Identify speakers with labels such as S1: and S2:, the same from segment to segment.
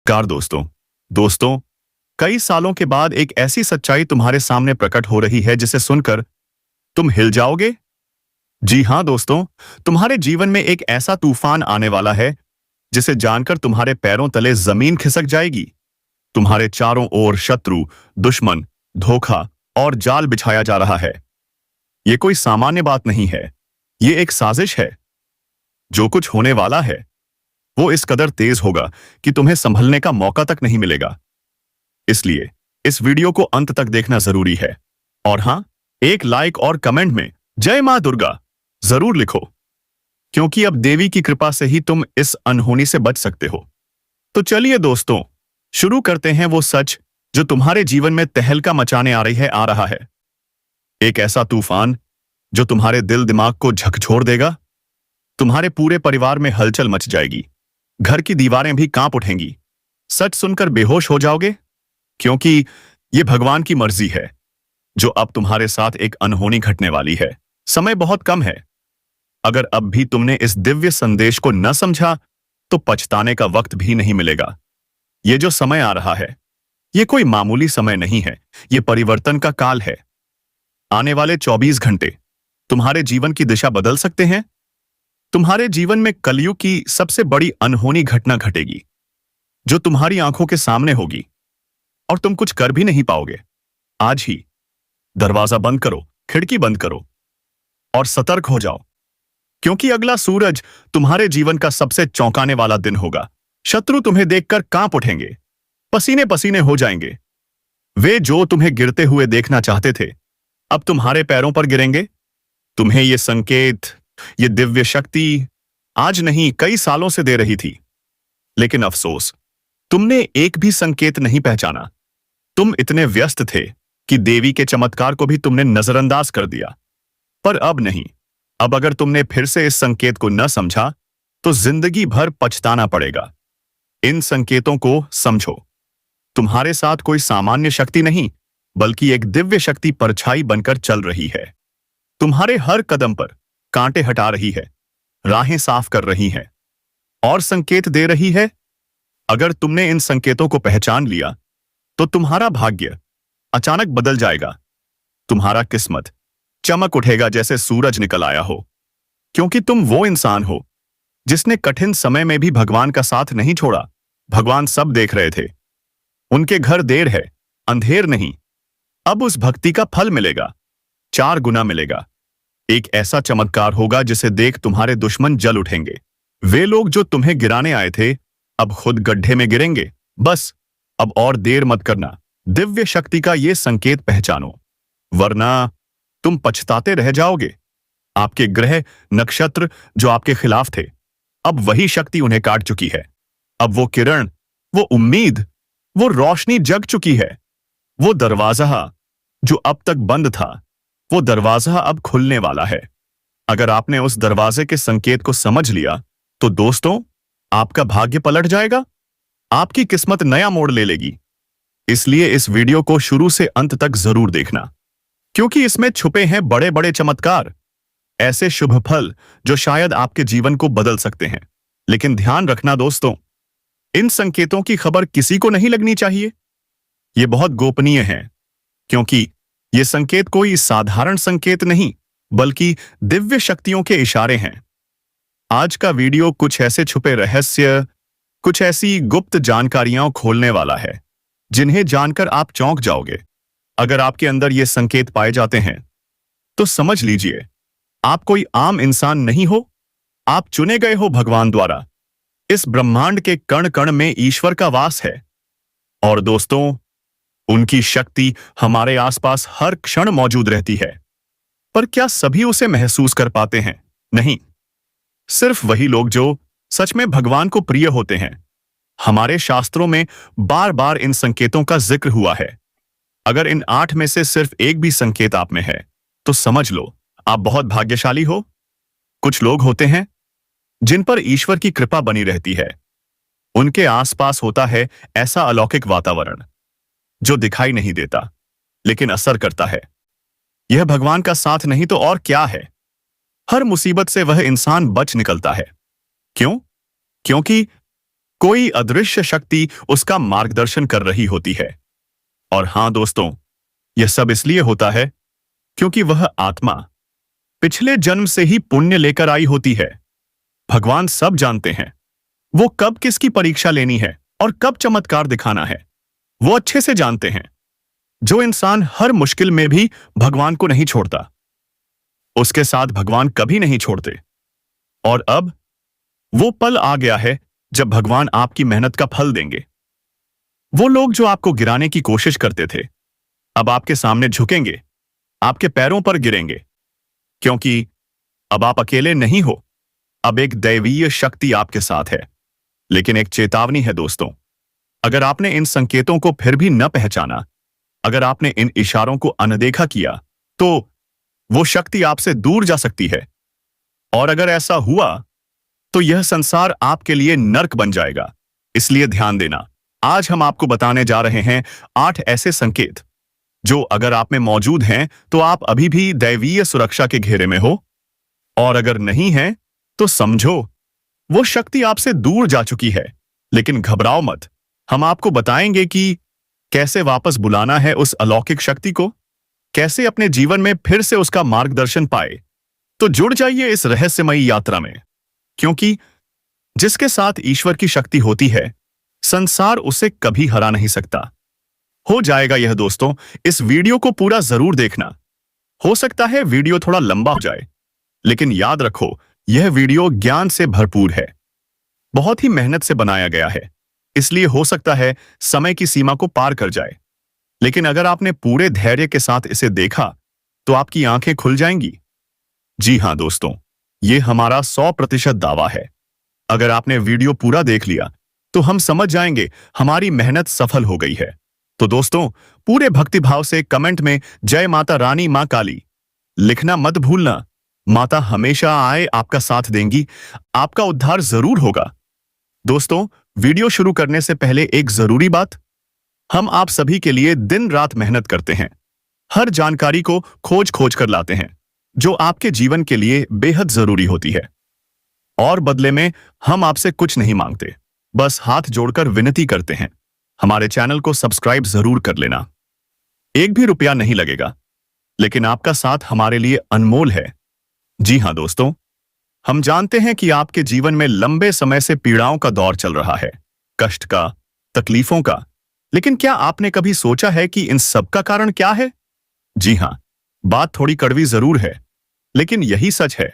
S1: Car दोस्तों, कई सालों के बाद एक ऐसी सच्चाई तुम्हारे सामने प्रकट हो रही है जिसे सुनकर तुम हिल जाओगे। जी हां दोस्तों, तुम्हारे जीवन में एक ऐसा तूफान आने वाला है जिसे जानकर तुम्हारे पैरों तले जमीन खिसक जाएगी। तुम्हारे चारों ओर शत्रु, दुश्मन, धोखा और जाल बिछाया जा रहा है। ये कोई सामान्य बात नहीं है, ये एक साजिश है। जो कुछ होने वाला है वो इस कदर तेज होगा कि तुम्हें संभलने का मौका तक नहीं मिलेगा। इसलिए इस वीडियो को अंत तक देखना जरूरी है। और हां, एक लाइक और कमेंट में जय मां दुर्गा जरूर लिखो, क्योंकि अब देवी की कृपा से ही तुम इस अनहोनी से बच सकते हो। तो चलिए दोस्तों, शुरू करते हैं वो सच जो तुम्हारे जीवन में तहलका मचाने आ रहा है। एक ऐसा तूफान जो तुम्हारे दिल दिमाग को झकझोर देगा। तुम्हारे पूरे परिवार में हलचल मच जाएगी, घर की दीवारें भी कांप उठेंगी। सच सुनकर बेहोश हो जाओगे, क्योंकि ये भगवान की मर्जी है जो अब तुम्हारे साथ एक अनहोनी घटने वाली है। समय बहुत कम है। अगर अब भी तुमने इस दिव्य संदेश को न समझा तो पछताने का वक्त भी नहीं मिलेगा। ये जो समय आ रहा है, ये कोई मामूली समय नहीं है, ये परिवर्तन का काल है। आने वाले 24 घंटे तुम्हारे जीवन की दिशा बदल सकते हैं। तुम्हारे जीवन में कलयुग की सबसे बड़ी अनहोनी घटना घटेगी, जो तुम्हारी आंखों के सामने होगी और तुम कुछ कर भी नहीं पाओगे। आज ही दरवाजा बंद करो, खिड़की बंद करो और सतर्क हो जाओ, क्योंकि अगला सूरज तुम्हारे जीवन का सबसे चौंकाने वाला दिन होगा। शत्रु तुम्हें देखकर कांप उठेंगे, पसीने पसीने हो जाएंगे। वे जो तुम्हें गिरते हुए देखना चाहते थे, अब तुम्हारे पैरों पर गिरेंगे। तुम्हें ये संकेत, ये दिव्य शक्ति आज नहीं, कई सालों से दे रही थी, लेकिन अफसोस, तुमने एक भी संकेत नहीं पहचाना। तुम इतने व्यस्त थे कि देवी के चमत्कार को भी तुमने नजरअंदाज कर दिया। पर अब नहीं, अब अगर तुमने फिर से इस संकेत को न समझा तो जिंदगी भर पछताना पड़ेगा। इन संकेतों को समझो। तुम्हारे साथ कोई सामान्य शक्ति नहीं, बल्कि एक दिव्य शक्ति परछाई बनकर चल रही है। तुम्हारे हर कदम पर कांटे हटा रही है, राहें साफ कर रही है और संकेत दे रही है। अगर तुमने इन संकेतों को पहचान लिया तो तुम्हारा भाग्य अचानक बदल जाएगा। तुम्हारा किस्मत चमक उठेगा जैसे सूरज निकल आया हो, क्योंकि तुम वो इंसान हो जिसने कठिन समय में भी भगवान का साथ नहीं छोड़ा। भगवान सब देख रहे थे। उनके घर देर है, अंधेर नहीं। अब उस भक्ति का फल मिलेगा, 4 गुना मिलेगा। एक ऐसा चमत्कार होगा जिसे देख तुम्हारे दुश्मन जल उठेंगे। वे लोग जो तुम्हें गिराने आए थे, अब खुद गड्ढे में गिरेंगे। बस अब और देर मत करना। दिव्य शक्ति का ये संकेत पहचानो, वरना तुम पछताते रह जाओगे। आपके ग्रह, नक्षत्र जो आपके खिलाफ थे, अब वही शक्ति उन्हें काट चुकी है। अब वो किरण, वो उम्मीद, वो रोशनी जग चुकी है। वो दरवाजा जो अब तक बंद था, वो दरवाजा अब खुलने वाला है। अगर आपने उस दरवाजे के संकेत को समझ लिया तो दोस्तों, आपका भाग्य पलट जाएगा। आपकी किस्मत नया मोड़ ले लेगी। इसलिए इस वीडियो को शुरू से अंत तक जरूर देखना, क्योंकि इसमें छुपे हैं बड़े बड़े चमत्कार, ऐसे शुभ फल जो शायद आपके जीवन को बदल सकते हैं। लेकिन ध्यान रखना दोस्तों, इन संकेतों की खबर किसी को नहीं लगनी चाहिए। ये बहुत गोपनीय है, क्योंकि ये संकेत कोई साधारण संकेत नहीं, बल्कि दिव्य शक्तियों के इशारे हैं। आज का वीडियो कुछ ऐसे छुपे रहस्य, कुछ ऐसी गुप्त जानकारियां खोलने वाला है जिन्हें जानकर आप चौंक जाओगे। अगर आपके अंदर ये संकेत पाए जाते हैं तो समझ लीजिए, आप कोई आम इंसान नहीं हो, आप चुने गए हो भगवान द्वारा। इस ब्रह्मांड के कण कण में ईश्वर का वास है। और दोस्तों, उनकी शक्ति हमारे आसपास हर क्षण मौजूद रहती है। पर क्या सभी उसे महसूस कर पाते हैं? नहीं, सिर्फ वही लोग जो सच में भगवान को प्रिय होते हैं। हमारे शास्त्रों में बार बार इन संकेतों का जिक्र हुआ है। अगर इन 8 में से सिर्फ एक भी संकेत आप में है, तो समझ लो आप बहुत भाग्यशाली हो। कुछ लोग होते हैं जिन पर ईश्वर की कृपा बनी रहती है। उनके आसपास होता है ऐसा अलौकिक वातावरण जो दिखाई नहीं देता, लेकिन असर करता है। यह भगवान का साथ नहीं तो और क्या है। हर मुसीबत से वह इंसान बच निकलता है। क्यों? क्योंकि कोई अदृश्य शक्ति उसका मार्गदर्शन कर रही होती है। और हां दोस्तों, यह सब इसलिए होता है क्योंकि वह आत्मा पिछले जन्म से ही पुण्य लेकर आई होती है। भगवान सब जानते हैं, वो कब किसकी परीक्षा लेनी है और कब चमत्कार दिखाना है। वो अच्छे से जानते हैं। जो इंसान हर मुश्किल में भी भगवान को नहीं छोड़ता, उसके साथ भगवान कभी नहीं छोड़ते। और अब वो पल आ गया है जब भगवान आपकी मेहनत का फल देंगे। वो लोग जो आपको गिराने की कोशिश करते थे, अब आपके सामने झुकेंगे, आपके पैरों पर गिरेंगे, क्योंकि अब आप अकेले नहीं हो। अब एक दैवीय शक्ति आपके साथ है। लेकिन एक चेतावनी है दोस्तों, अगर आपने इन संकेतों को फिर भी न पहचाना, अगर आपने इन इशारों को अनदेखा किया, तो वो शक्ति आपसे दूर जा सकती है। और अगर ऐसा हुआ तो यह संसार आपके लिए नर्क बन जाएगा। इसलिए ध्यान देना, आज हम आपको बताने जा रहे हैं 8 ऐसे संकेत जो अगर आप में मौजूद हैं तो आप अभी भी दैवीय सुरक्षा के घेरे में हो, और अगर नहीं है तो समझो वो शक्ति आपसे दूर जा चुकी है। लेकिन घबराओ मत, हम आपको बताएंगे कि कैसे वापस बुलाना है उस अलौकिक शक्ति को, कैसे अपने जीवन में फिर से उसका मार्गदर्शन पाए। तो जुड़ जाइए इस रहस्यमयी यात्रा में, क्योंकि जिसके साथ ईश्वर की शक्ति होती है, संसार उसे कभी हरा नहीं सकता। हो जाएगा यह दोस्तों, इस वीडियो को पूरा जरूर देखना। हो सकता है वीडियो थोड़ा लंबा हो जाए, लेकिन याद रखो, यह वीडियो ज्ञान से भरपूर है, बहुत ही मेहनत से बनाया गया है। इसलिए हो सकता है समय की सीमा को पार कर जाए, लेकिन अगर आपने पूरे धैर्य के साथ इसे देखा तो आपकी आंखें खुल जाएंगी। जी हां दोस्तों, ये हमारा 100% दावा है। अगर आपने वीडियो पूरा देख लिया तो हम समझ जाएंगे हमारी मेहनत सफल हो गई है। तो दोस्तों, पूरे भक्तिभाव से कमेंट में जय माता रानी मां काली लिखना मत भूलना। माता हमेशा आए आपका साथ देंगी, आपका उद्धार जरूर होगा। दोस्तों, वीडियो शुरू करने से पहले एक जरूरी बात, हम आप सभी के लिए दिन रात मेहनत करते हैं, हर जानकारी को खोज खोज कर लाते हैं जो आपके जीवन के लिए बेहद जरूरी होती है। और बदले में हम आपसे कुछ नहीं मांगते, बस हाथ जोड़कर विनती करते हैं, हमारे चैनल को सब्सक्राइब जरूर कर लेना। एक भी रुपया नहीं लगेगा, लेकिन आपका साथ हमारे लिए अनमोल है। जी हां दोस्तों, हम जानते हैं कि आपके जीवन में लंबे समय से पीड़ाओं का दौर चल रहा है, कष्ट का, तकलीफों का। लेकिन क्या आपने कभी सोचा है कि इन सब का कारण क्या है? जी हां, बात थोड़ी कड़वी जरूर है, लेकिन यही सच है।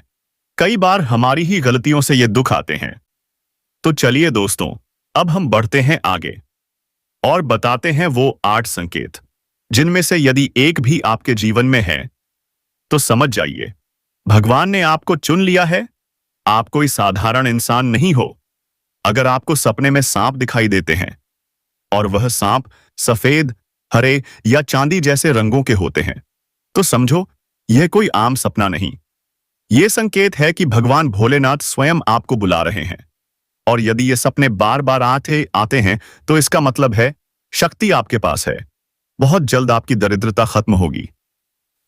S1: कई बार हमारी ही गलतियों से ये दुख आते हैं। तो चलिए दोस्तों, अब हम बढ़ते हैं आगे और बताते हैं वो 8 संकेत, जिनमें से यदि एक भी आपके जीवन में है तो समझ जाइए, भगवान ने आपको चुन लिया है। आप कोई साधारण इंसान नहीं हो। अगर आपको सपने में सांप दिखाई देते हैं और वह सांप सफेद, हरे या चांदी जैसे रंगों के होते हैं, तो समझो यह कोई आम सपना नहीं। यह संकेत है कि भगवान भोलेनाथ स्वयं आपको बुला रहे हैं। और यदि ये सपने बार बार आते हैं तो इसका मतलब है शक्ति आपके पास है। बहुत जल्द आपकी दरिद्रता खत्म होगी,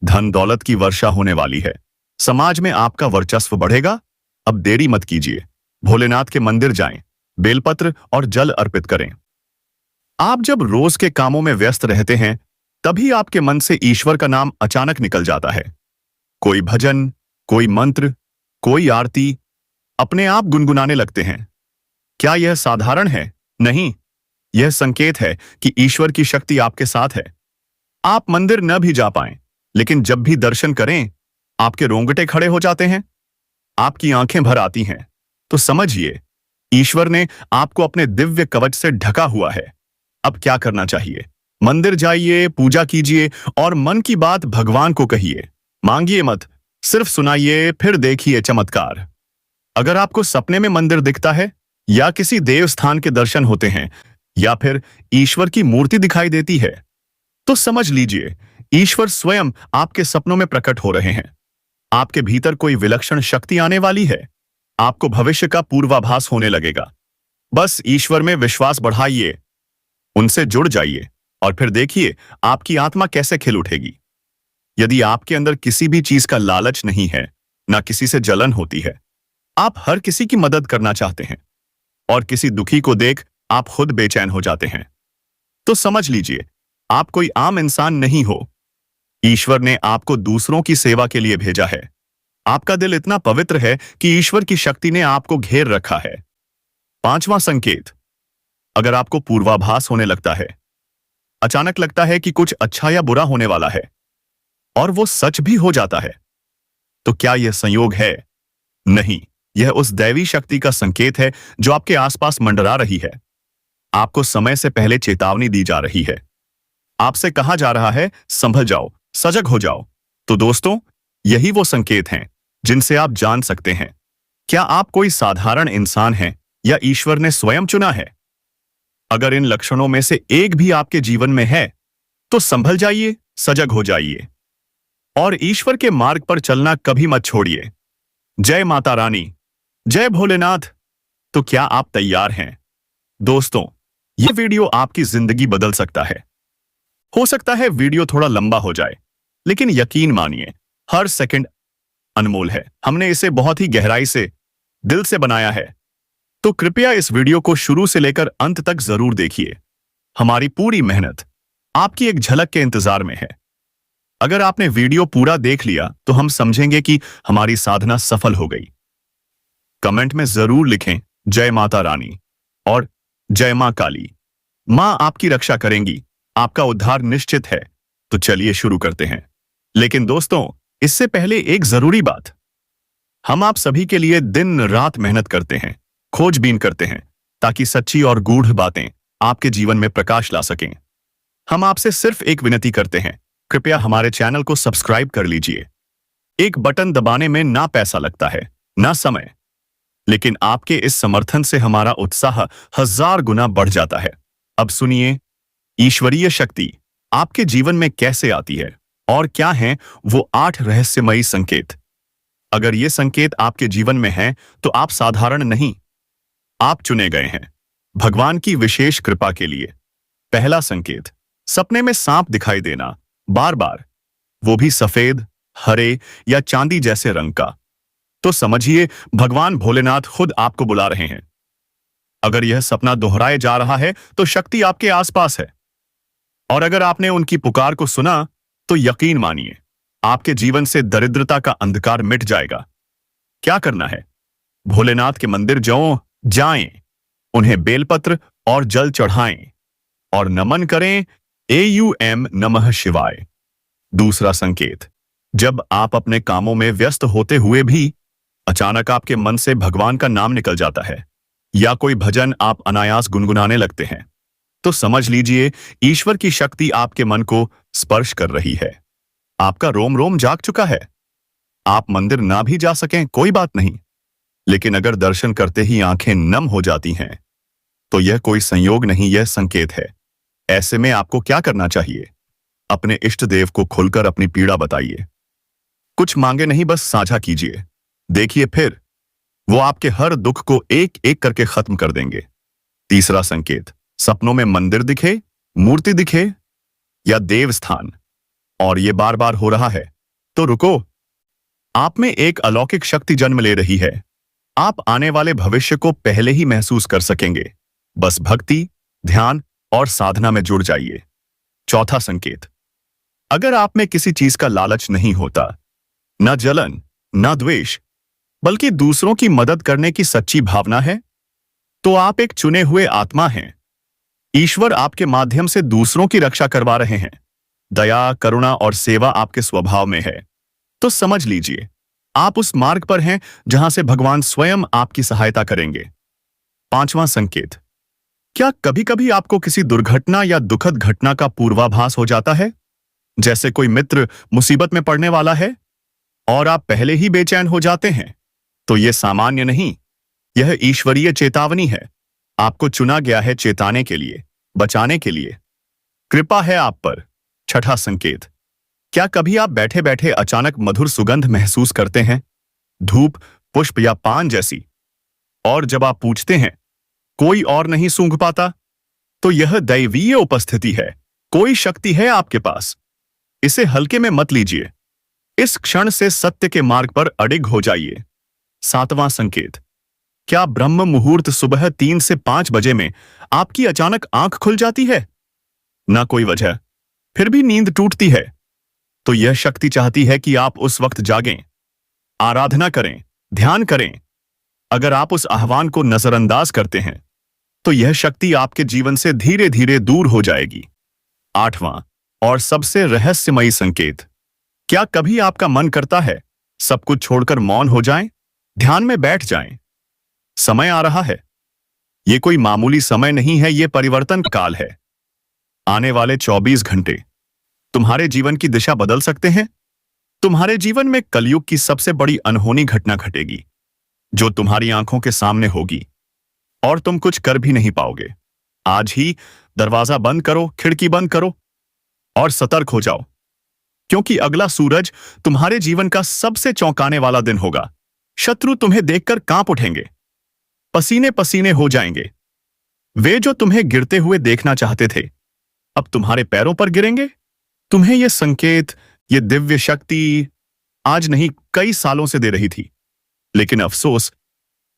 S1: धन दौलत की वर्षा होने वाली है, समाज में आपका वर्चस्व बढ़ेगा। अब देरी मत कीजिए, भोलेनाथ के मंदिर जाएं, बेलपत्र और जल अर्पित करें। आप जब रोज के कामों में व्यस्त रहते हैं, तभी आपके मन से ईश्वर का नाम अचानक निकल जाता है। कोई भजन, कोई मंत्र, कोई आरती, अपने आप गुनगुनाने लगते हैं। क्या यह साधारण है? नहीं, यह संकेत है कि ईश्वर की शक्ति आपके साथ है। आप मंदिर न भी जा पाएं, लेकिन जब भी दर्शन करें, आपके रोंगटे खड़े हो जाते हैं, आपकी आंखें भर आती हैं। तो समझिए, ईश्वर ने आपको अपने दिव्य कवच से ढका हुआ है। अब क्या करना चाहिए? मंदिर जाइए, पूजा कीजिए और मन की बात भगवान को कहिए। मांगिए मत, सिर्फ सुनाइए, फिर देखिए चमत्कार। अगर आपको सपने में मंदिर दिखता है या किसी देव स्थान के दर्शन होते हैं या फिर ईश्वर की मूर्ति दिखाई देती है, तो समझ लीजिए ईश्वर स्वयं आपके सपनों में प्रकट हो रहे हैं। आपके भीतर कोई विलक्षण शक्ति आने वाली है। आपको भविष्य का पूर्वाभास होने लगेगा। बस ईश्वर में विश्वास बढ़ाइए, उनसे जुड़ जाइए और फिर देखिए आपकी आत्मा कैसे खिल उठेगी। यदि आपके अंदर किसी भी चीज का लालच नहीं है, ना किसी से जलन होती है, आप हर किसी की मदद करना चाहते हैं, और किसी दुखी को देख आप खुद बेचैन हो जाते हैं, तो समझ लीजिए आप कोई आम इंसान नहीं हो। ईश्वर ने आपको दूसरों की सेवा के लिए भेजा है। आपका दिल इतना पवित्र है कि ईश्वर की शक्ति ने आपको घेर रखा है। पांचवां संकेत, अगर आपको पूर्वाभास होने लगता है, अचानक लगता है कि कुछ अच्छा या बुरा होने वाला है और वो सच भी हो जाता है, तो क्या यह संयोग है? नहीं, यह उस दैवी शक्ति का संकेत है जो आपके आसपास मंडरा रही है। आपको समय से पहले चेतावनी दी जा रही है। आपसे कहा जा रहा है, संभल जाओ, सजग हो जाओ। तो दोस्तों, यही वो संकेत हैं जिनसे आप जान सकते हैं क्या आप कोई साधारण इंसान हैं या ईश्वर ने स्वयं चुना है। अगर इन लक्षणों में से एक भी आपके जीवन में है, तो संभल जाइए, सजग हो जाइए और ईश्वर के मार्ग पर चलना कभी मत छोड़िए। जय माता रानी, जय भोलेनाथ। तो क्या आप तैयार हैं? दोस्तों, यह वीडियो आपकी जिंदगी बदल सकता है। हो सकता है वीडियो थोड़ा लंबा हो जाए, लेकिन यकीन मानिए हर सेकंड अनमोल है। हमने इसे बहुत ही गहराई से, दिल से बनाया है। तो कृपया इस वीडियो को शुरू से लेकर अंत तक जरूर देखिए। हमारी पूरी मेहनत आपकी एक झलक के इंतजार में है। अगर आपने वीडियो पूरा देख लिया तो हम समझेंगे कि हमारी साधना सफल हो गई। कमेंट में जरूर लिखें, जय माता रानी और जय मां काली। मां आपकी रक्षा करेंगी, आपका उद्धार निश्चित है। तो चलिए शुरू करते हैं। लेकिन दोस्तों, इससे पहले एक जरूरी बात, हम आप सभी के लिए दिन रात मेहनत करते हैं, खोजबीन करते हैं, ताकि सच्ची और गूढ़ बातें आपके जीवन में प्रकाश ला सकें। हम आपसे सिर्फ एक विनती करते हैं, कृपया हमारे चैनल को सब्सक्राइब कर लीजिए। एक बटन दबाने में ना पैसा लगता है, ना समय, लेकिन आपके इस समर्थन से हमारा उत्साह 1000 गुना बढ़ जाता है। अब सुनिए, ईश्वरीय शक्ति आपके जीवन में कैसे आती है और क्या हैं वो 8 रहस्यमयी संकेत। अगर ये संकेत आपके जीवन में हैं, तो आप साधारण नहीं, आप चुने गए हैं भगवान की विशेष कृपा के लिए। पहला संकेत, सपने में सांप दिखाई देना, बार बार, वो भी सफेद, हरे या चांदी जैसे रंग का। तो समझिए भगवान भोलेनाथ खुद आपको बुला रहे हैं। अगर यह सपना दोहराए जा रहा है, तो शक्ति आपके आसपास है। और अगर आपने उनकी पुकार को सुना, तो यकीन मानिए आपके जीवन से दरिद्रता का अंधकार मिट जाएगा। क्या करना है? भोलेनाथ के मंदिर जाएं, उन्हें बेलपत्र और जल चढ़ाएं और नमन करें, AUM नमः शिवाय। दूसरा संकेत, जब आप अपने कामों में व्यस्त होते हुए भी अचानक आपके मन से भगवान का नाम निकल जाता है या कोई भजन आप अनायास गुनगुनाने लगते हैं, तो समझ लीजिए ईश्वर की शक्ति आपके मन को स्पर्श कर रही है। आपका रोम रोम जाग चुका है। आप मंदिर ना भी जा सकें, कोई बात नहीं, लेकिन अगर दर्शन करते ही आंखें नम हो जाती हैं, तो यह कोई संयोग नहीं, यह संकेत है। ऐसे में आपको क्या करना चाहिए? अपने इष्ट देव को खुलकर अपनी पीड़ा बताइए। कुछ मांगे नहीं, बस साझा कीजिए। देखिए फिर वो आपके हर दुख को एक एक करके खत्म कर देंगे। तीसरा संकेत, सपनों में मंदिर दिखे, मूर्ति दिखे या देवस्थान और ये बार बार हो रहा है, तो रुको, आप में एक अलौकिक शक्ति जन्म ले रही है। आप आने वाले भविष्य को पहले ही महसूस कर सकेंगे। बस भक्ति, ध्यान और साधना में जुड़ जाइए। चौथा संकेत, अगर आप में किसी चीज का लालच नहीं होता, न जलन, न द्वेष, बल्कि दूसरों की मदद करने की सच्ची भावना है, तो आप एक चुने हुए आत्मा हैं। ईश्वर आपके माध्यम से दूसरों की रक्षा करवा रहे हैं। दया, करुणा और सेवा आपके स्वभाव में है। तो समझ लीजिए आप उस मार्ग पर हैं जहां से भगवान स्वयं आपकी सहायता करेंगे। पांचवां संकेत, क्या कभी कभी आपको किसी दुर्घटना या दुखद घटना का पूर्वाभास हो जाता है? जैसे कोई मित्र मुसीबत में पड़ने वाला है और आप पहले ही बेचैन हो जाते हैं? तो यह सामान्य नहीं, यह ईश्वरीय चेतावनी है। आपको चुना गया है चेताने के लिए, बचाने के लिए। कृपा है आप पर। छठा संकेत, क्या कभी आप बैठे बैठे अचानक मधुर सुगंध महसूस करते हैं, धूप, पुष्प या पान जैसी, और जब आप पूछते हैं कोई और नहीं सूंघ पाता? तो यह दैवीय उपस्थिति है, कोई शक्ति है आपके पास। इसे हल्के में मत लीजिए। इस क्षण से सत्य के मार्ग पर अडिग हो जाइए। सातवां संकेत, क्या ब्रह्म मुहूर्त सुबह 3 से 5 बजे में आपकी अचानक आंख खुल जाती है? ना कोई वजह, फिर भी नींद टूटती है। तो यह शक्ति चाहती है कि आप उस वक्त जागें, आराधना करें, ध्यान करें। अगर आप उस आह्वान को नजरअंदाज करते हैं तो यह शक्ति आपके जीवन से धीरे धीरे दूर हो जाएगी। 8वां और सबसे रहस्यमयी संकेत। क्या कभी आपका मन करता है सब कुछ छोड़कर मौन हो जाएं, ध्यान में बैठ जाएं? समय आ रहा है। यह कोई मामूली समय नहीं है, यह परिवर्तन काल है। आने वाले 24 घंटे तुम्हारे जीवन की दिशा बदल सकते हैं। तुम्हारे जीवन में कलयुग की सबसे बड़ी अनहोनी घटना घटेगी, जो तुम्हारी आंखों के सामने होगी और तुम कुछ कर भी नहीं पाओगे। आज ही दरवाजा बंद करो, खिड़की बंद करो और सतर्क हो जाओ, क्योंकि अगला सूरज तुम्हारे जीवन का सबसे चौंकाने वाला दिन होगा। शत्रु तुम्हें देखकर कांप उठेंगे, पसीने पसीने हो जाएंगे। वे जो तुम्हें गिरते हुए देखना चाहते थे, अब तुम्हारे पैरों पर गिरेंगे। तुम्हें यह संकेत, यह दिव्य शक्ति आज नहीं, कई सालों से दे रही थी, लेकिन अफसोस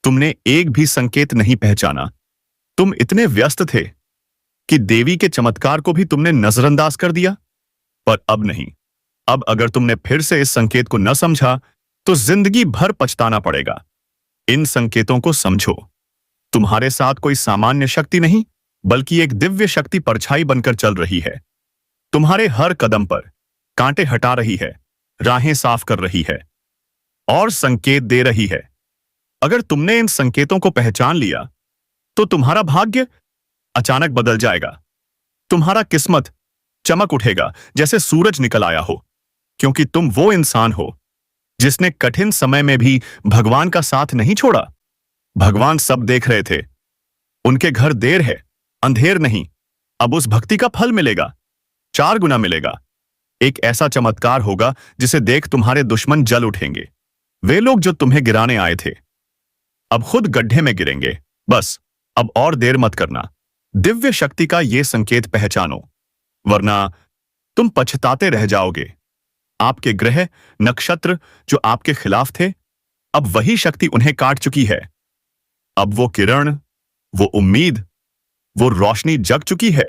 S1: तुमने एक भी संकेत नहीं पहचाना। तुम इतने व्यस्त थे कि देवी के चमत्कार को भी तुमने नजरअंदाज कर दिया। पर अब नहीं। अब अगर तुमने फिर से इस संकेत को न समझा तो जिंदगी भर पछताना पड़ेगा। इन संकेतों को समझो। तुम्हारे साथ कोई सामान्य शक्ति नहीं, बल्कि एक दिव्य शक्ति परछाई बनकर चल रही है। तुम्हारे हर कदम पर कांटे हटा रही है, राहें साफ कर रही है और संकेत दे रही है। अगर तुमने इन संकेतों को पहचान लिया तो तुम्हारा भाग्य अचानक बदल जाएगा। तुम्हारा किस्मत चमक उठेगा जैसे सूरज निकल आया हो, क्योंकि तुम वो इंसान हो जिसने कठिन समय में भी भगवान का साथ नहीं छोड़ा। भगवान सब देख रहे थे। उनके घर देर है, अंधेर नहीं। अब उस भक्ति का फल मिलेगा, 4 गुना मिलेगा। एक ऐसा चमत्कार होगा जिसे देख तुम्हारे दुश्मन जल उठेंगे। वे लोग जो तुम्हें गिराने आए थे अब खुद गड्ढे में गिरेंगे। बस अब और देर मत करना। दिव्य शक्ति का यह संकेत पहचानो, वरना तुम पछताते रह जाओगे। आपके ग्रह नक्षत्र जो आपके खिलाफ थे, अब वही शक्ति उन्हें काट चुकी है। अब वो किरण, वो उम्मीद, वो रोशनी जग चुकी है।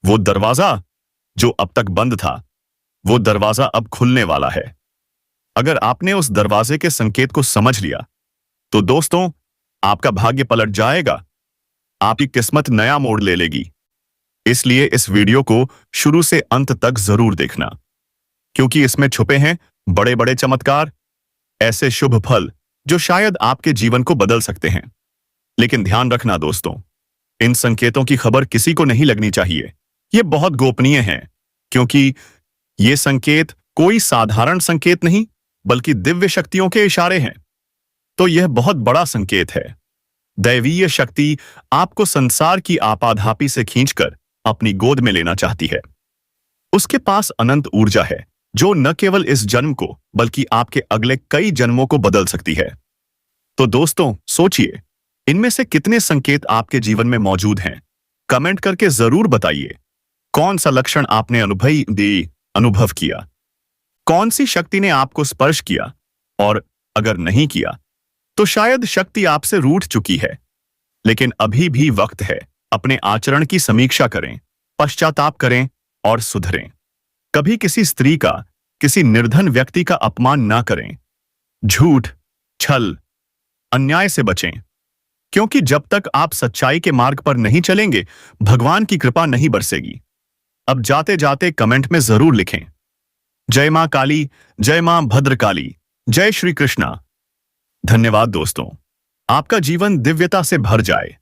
S1: वो दरवाजा जो अब तक बंद था, वो दरवाजा अब खुलने वाला है। अगर आपने उस दरवाजे के संकेत को समझ लिया तो दोस्तों, आपका भाग्य पलट जाएगा। आपकी किस्मत नया मोड़ ले लेगी। इसलिए इस वीडियो को शुरू से अंत तक जरूर देखना, क्योंकि इसमें छुपे हैं बड़े बड़े चमत्कार, ऐसे शुभ फल जो शायद आपके जीवन को बदल सकते हैं। लेकिन ध्यान रखना दोस्तों, इन संकेतों की खबर किसी को नहीं लगनी चाहिए। ये बहुत गोपनीय हैं, क्योंकि ये संकेत कोई साधारण संकेत नहीं, बल्कि दिव्य शक्तियों के इशारे हैं। तो यह बहुत बड़ा संकेत है। दैवीय शक्ति आपको संसार की आपाधापी से खींचकर अपनी गोद में लेना चाहती है। उसके पास अनंत ऊर्जा है जो न केवल इस जन्म को, बल्कि आपके अगले कई जन्मों को बदल सकती है। तो दोस्तों सोचिए, इनमें से कितने संकेत आपके जीवन में मौजूद हैं? कमेंट करके जरूर बताइए। कौन सा लक्षण आपने अनुभव किया? कौन सी शक्ति ने आपको स्पर्श किया? और अगर नहीं किया तो शायद शक्ति आपसे रूठ चुकी है। लेकिन अभी भी वक्त है। अपने आचरण की समीक्षा करें, पश्चाताप करें और सुधरें। कभी किसी स्त्री का, किसी निर्धन व्यक्ति का अपमान ना करें। झूठ, छल, अन्याय से बचें, क्योंकि जब तक आप सच्चाई के मार्ग पर नहीं चलेंगे, भगवान की कृपा नहीं बरसेगी। अब जाते जाते कमेंट में जरूर लिखें, जय मां काली, जय मां भद्रकाली, जय श्री कृष्णा। धन्यवाद दोस्तों। आपका जीवन दिव्यता से भर जाए।